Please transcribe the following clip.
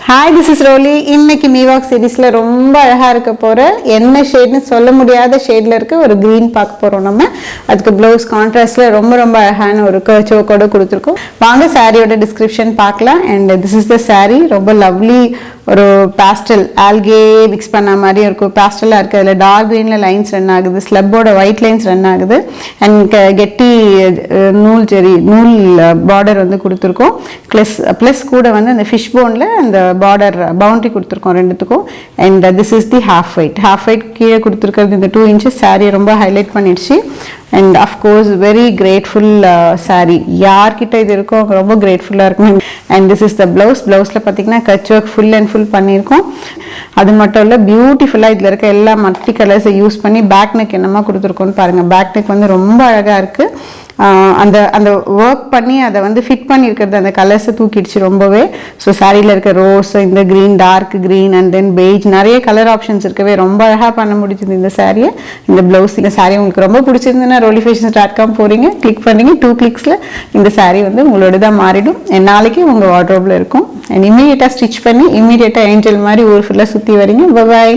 Hi, this is Rolly. இன்னைக்கு மீவாக் சீரிஸ்ல ரொம்ப அழகா இருக்க போற என்ன ஷேட்னு சொல்ல முடியாத ஷேட்ல இருக்க ஒரு green பார்க்க போறோம் நம்ம. அதுக்கு ப்ளவுஸ் கான்ட்ராஸ்ட்ல ரொம்ப அழகான ஒரு கர்ச்சோ கூட கொடுத்திருக்கோம். வாங்க சாரியோட டிஸ்கிரிப்ஷன் பார்க்கலாம். and this is the saree. ரொம்ப லவ்லி ஒரு pastel algae mix பண்ண மாதிரி இருக்கும். pastel-ஆ இருக்கு. அதுல டார்க் greenல லைன்ஸ் ரன் ஆகுது. ஸ்லப்போட ஒயிட் லைன்ஸ் ரன் ஆகுது. and கெட்டி நூல் ஜெரி நூல் பார்டர் வந்து கொடுத்திருக்கோம். ப்ளஸ் கூட வந்து அந்த ஃபிஷ் போன்ல அந்த பார்டர் பவுண்டரி கொடுத்திருக்கோம் ரெண்டுத்துக்கும். and this is the half weight கீழே கொடுத்திருக்கிறது இந்த 2 inches saree ரொம்ப ஹைலைட் பண்ணிடுச்சு. and of course very grateful saree யார்கிட்ட இது இருக்கோ ரொம்ப கிரேட்ஃபுல்லா இருக்கும். and this is the blouseல பாத்தீங்கன்னா Kutch work full and full பண்ணியிருக்கோம். அது மட்டும் இல்ல பியூட்டிஃபுல்லா இதுல இருக்க எல்லா மல்டி கலர்ஸை யூஸ் பண்ணி பேக் நெக் என்னமா கொடுத்துருக்கோம்னு பாருங்க. பேக் நெக் வந்து ரொம்ப அழகா இருக்கு. அந்த ஒர்க் பண்ணி அதை வந்து ஃபிட் பண்ணி இருக்கிறது அந்த கலர்ஸை தூக்கிடுச்சு ரொம்பவே. ஸோ சாரியில் இருக்க ரோஸ், இந்த green, dark green and then beige நிறைய கலர் ஆப்ஷன்ஸ் இருக்கவே ரொம்ப அழகாக பண்ண முடிஞ்சது இந்த சாரியை. இந்த ப்ளவுஸ் இந்த சாரி உங்களுக்கு ரொம்ப பிடிச்சிருந்துன்னா rollyfashions.com போறீங்க, கிளிக் பண்ணுறீங்க. 2 கிளிக்ஸில் இந்த சாரி வந்து உங்களோட தான் மாறிடும். நாளைக்கு உங்கள் வார்ட்ரோப்ல இருக்கும். அண்ட் இமீடியட்டாக ஸ்டிச் பண்ணி இமீடியட்டாக ஏஞ்சல் மாதிரி ஊர் ஃபுல்லாக சுற்றி வரீங்க. பாய்.